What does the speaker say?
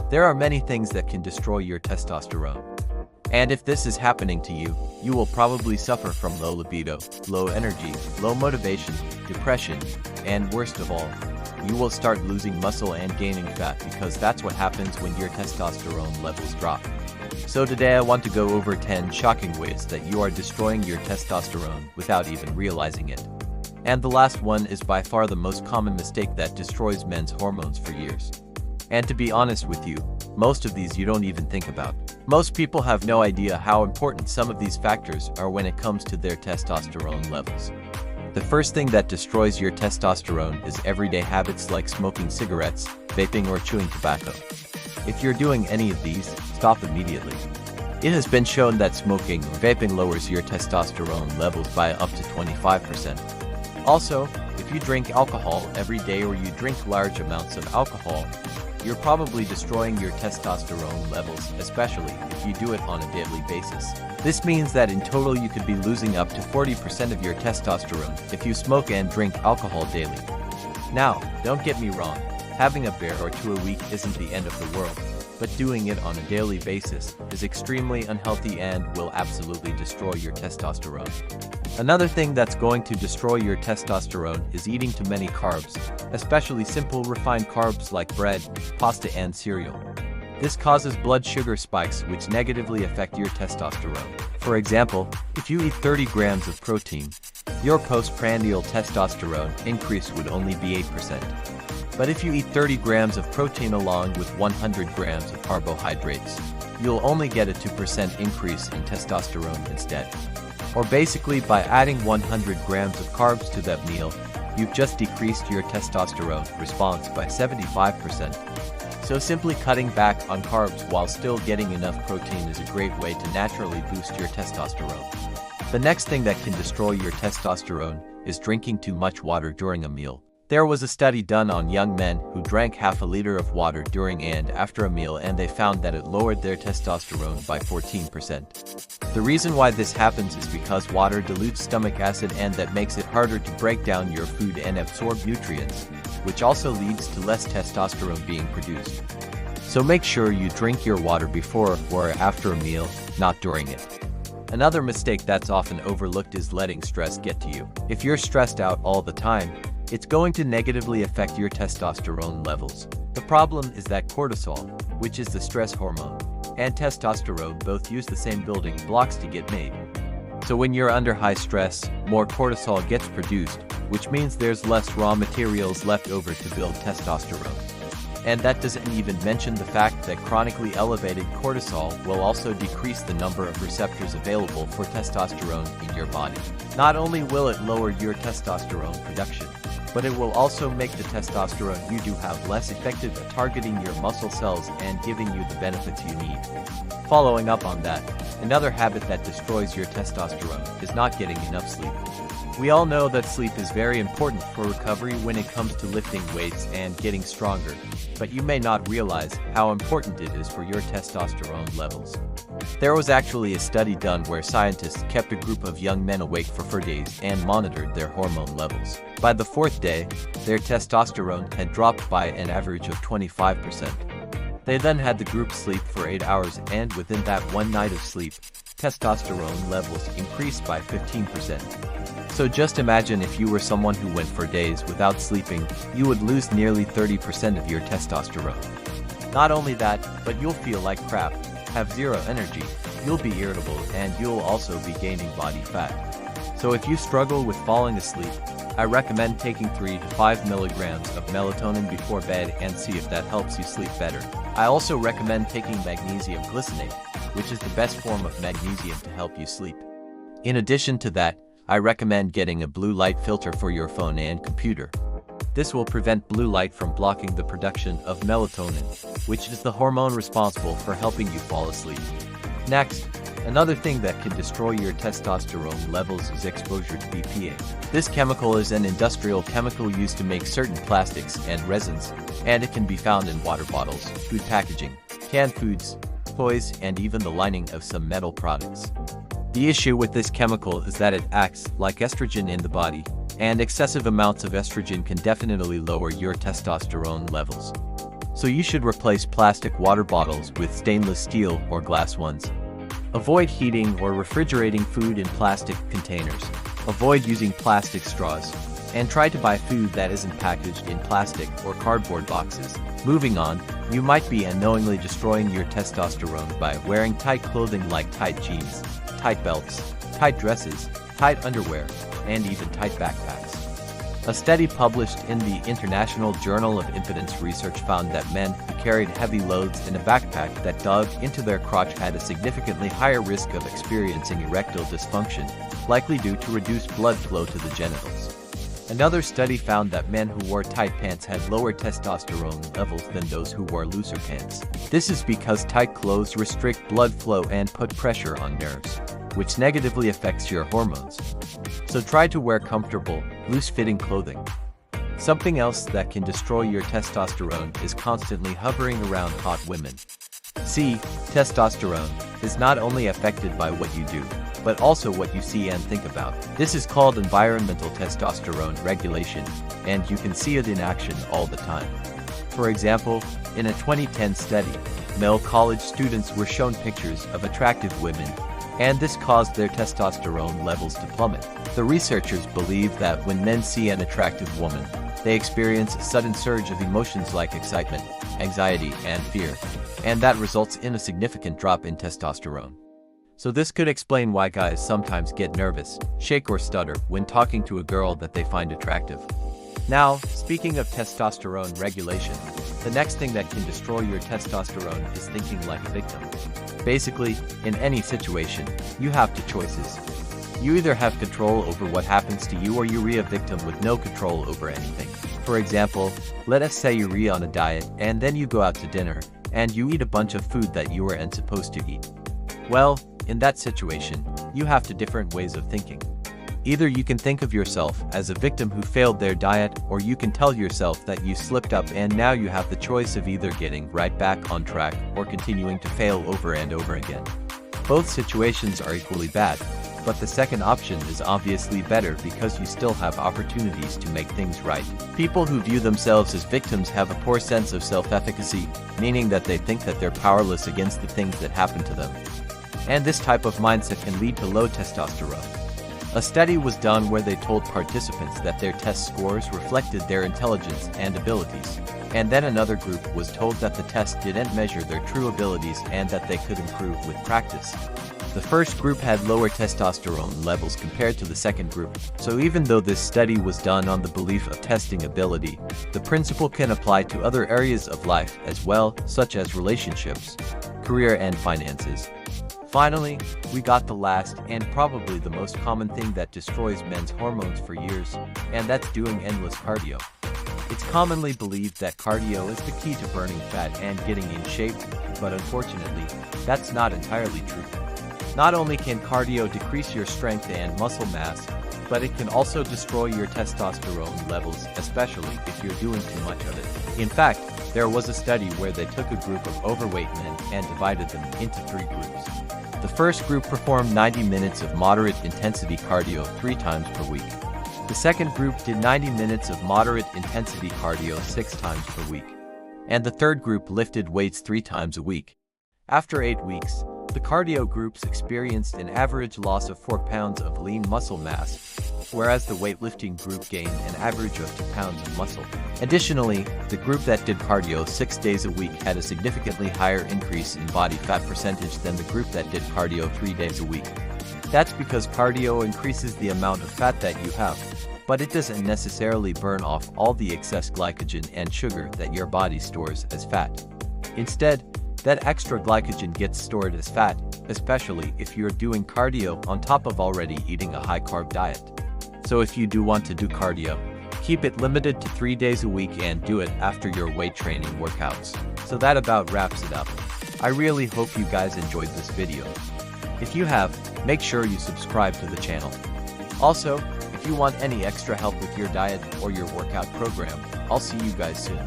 There are many things that can destroy your testosterone. And if this is happening to you, you will probably suffer from low libido, low energy, low motivation, depression, and worst of all, you will start losing muscle and gaining fat because that's what happens when your testosterone levels drop. So today I want to go over 10 shocking ways that you are destroying your testosterone without even realizing it. And the last one is by far the most common mistake that destroys men's hormones for years. And to be honest with you, most of these you don't even think about. Most people have no idea how important some of these factors are when it comes to their testosterone levels. The first thing that destroys your testosterone is everyday habits like smoking cigarettes, vaping, or chewing tobacco. If you're doing any of these, stop immediately. It has been shown that smoking or vaping lowers your testosterone levels by up to 25%. Also, if you drink alcohol every day or you drink large amounts of alcohol, you're probably destroying your testosterone levels, especially if you do it on a daily basis. This means that in total you could be losing up to 40% of your testosterone if you smoke and drink alcohol daily. Now, don't get me wrong, having a beer or two a week isn't the end of the world, but doing it on a daily basis is extremely unhealthy and will absolutely destroy your testosterone. Another thing that's going to destroy your testosterone is eating too many carbs, especially simple refined carbs like bread, pasta, and cereal. This causes blood sugar spikes which negatively affect your testosterone. For example, if you eat 30 grams of protein, your postprandial testosterone increase would only be 8%. But if you eat 30 grams of protein along with 100 grams of carbohydrates, you'll only get a 2% increase in testosterone instead. Or basically, by adding 100 grams of carbs to that meal, you've just decreased your testosterone response by 75%. So simply cutting back on carbs while still getting enough protein is a great way to naturally boost your testosterone. The next thing that can destroy your testosterone is drinking too much water during a meal. There was a study done on young men who drank half a liter of water during and after a meal, and they found that it lowered their testosterone by 14%. The reason why this happens is because water dilutes stomach acid, and that makes it harder to break down your food and absorb nutrients, which also leads to less testosterone being produced. So make sure you drink your water before or after a meal, not during it. Another mistake that's often overlooked is letting stress get to you. If you're stressed out all the time, it's going to negatively affect your testosterone levels. The problem is that cortisol, which is the stress hormone, and testosterone both use the same building blocks to get made. So when you're under high stress, more cortisol gets produced, which means there's less raw materials left over to build testosterone. And that doesn't even mention the fact that chronically elevated cortisol will also decrease the number of receptors available for testosterone in your body. Not only will it lower your testosterone production, but it will also make the testosterone you do have less effective at targeting your muscle cells and giving you the benefits you need. Following up on that, another habit that destroys your testosterone is not getting enough sleep. We all know that sleep is very important for recovery when it comes to lifting weights and getting stronger, but you may not realize how important it is for your testosterone levels. There was actually a study done where scientists kept a group of young men awake for 4 days and monitored their hormone levels. By the 4th day, their testosterone had dropped by an average of 25%. They then had the group sleep for 8 hours, and within that one night of sleep, testosterone levels increased by 15%. So just imagine if you were someone who went for days without sleeping, you would lose nearly 30% of your testosterone. Not only that, but you'll feel like crap, have zero energy, you'll be irritable, and you'll also be gaining body fat. So if you struggle with falling asleep, I recommend taking 3 to 5 milligrams of melatonin before bed and see if that helps you sleep better. I also recommend taking magnesium glycinate, which is the best form of magnesium to help you sleep. In addition to that, I recommend getting a blue light filter for your phone and computer. This will prevent blue light from blocking the production of melatonin, which is the hormone responsible for helping you fall asleep. Next, another thing that can destroy your testosterone levels is exposure to BPA. This chemical is an industrial chemical used to make certain plastics and resins, and it can be found in water bottles, food packaging, canned foods, toys, and even the lining of some metal products. The issue with this chemical is that it acts like estrogen in the body, and excessive amounts of estrogen can definitely lower your testosterone levels. So you should replace plastic water bottles with stainless steel or glass ones. Avoid heating or refrigerating food in plastic containers. Avoid using plastic straws. And try to buy food that isn't packaged in plastic or cardboard boxes. Moving on, you might be unknowingly destroying your testosterone by wearing tight clothing like tight jeans, tight belts, tight dresses, tight underwear, and even tight backpacks. A study published in the International Journal of Impedance Research found that men who carried heavy loads in a backpack that dug into their crotch had a significantly higher risk of experiencing erectile dysfunction, likely due to reduced blood flow to the genitals. Another study found that men who wore tight pants had lower testosterone levels than those who wore looser pants. This is because tight clothes restrict blood flow and put pressure on nerves, which negatively affects your hormones. So try to wear comfortable, loose-fitting clothing. Something else that can destroy your testosterone is constantly hovering around hot women. See, testosterone is not only affected by what you do, but also what you see and think about. This is called environmental testosterone regulation, and you can see it in action all the time. For example, in a 2010 study, male college students were shown pictures of attractive women, and this caused their testosterone levels to plummet. The researchers believe that when men see an attractive woman, they experience a sudden surge of emotions like excitement, anxiety, and fear, and that results in a significant drop in testosterone. So this could explain why guys sometimes get nervous, shake or stutter when talking to a girl that they find attractive. Now, speaking of testosterone regulation, the next thing that can destroy your testosterone is thinking like a victim. Basically, in any situation, you have two choices. You either have control over what happens to you or you be a victim with no control over anything. For example, let us say you're on a diet and then you go out to dinner and you eat a bunch of food that you weren't supposed to eat. Well, in that situation, you have two different ways of thinking. Either you can think of yourself as a victim who failed their diet, or you can tell yourself that you slipped up and now you have the choice of either getting right back on track or continuing to fail over and over again. Both situations are equally bad, but the second option is obviously better because you still have opportunities to make things right. People who view themselves as victims have a poor sense of self-efficacy, meaning that they think that they're powerless against the things that happen to them. And this type of mindset can lead to low testosterone. A study was done where they told participants that their test scores reflected their intelligence and abilities, and then another group was told that the test didn't measure their true abilities and that they could improve with practice. The first group had lower testosterone levels compared to the second group, so even though this study was done on the belief of testing ability, the principle can apply to other areas of life as well, such as relationships, career and finances. Finally, we got the last and probably the most common thing that destroys men's hormones for years, and that's doing endless cardio. It's commonly believed that cardio is the key to burning fat and getting in shape, but unfortunately, that's not entirely true. Not only can cardio decrease your strength and muscle mass, but it can also destroy your testosterone levels, especially if you're doing too much of it. In fact, there was a study where they took a group of overweight men and divided them into 3 groups. The first group performed 90 minutes of moderate intensity cardio 3 times per week. The second group did 90 minutes of moderate intensity cardio 6 times per week. And the third group lifted weights 3 times a week. After 8 weeks, the cardio groups experienced an average loss of 4 pounds of lean muscle mass, whereas the weightlifting group gained an average of 2 pounds of muscle. Additionally, the group that did cardio 6 days a week had a significantly higher increase in body fat percentage than the group that did cardio 3 days a week. That's because cardio increases the amount of fat that you have, but it doesn't necessarily burn off all the excess glycogen and sugar that your body stores as fat. Instead, that extra glycogen gets stored as fat, especially if you're doing cardio on top of already eating a high-carb diet. So if you do want to do cardio, keep it limited to 3 days a week and do it after your weight training workouts. So that about wraps it up. I really hope you guys enjoyed this video. If you have, make sure you subscribe to the channel. Also, if you want any extra help with your diet or your workout program, I'll see you guys soon.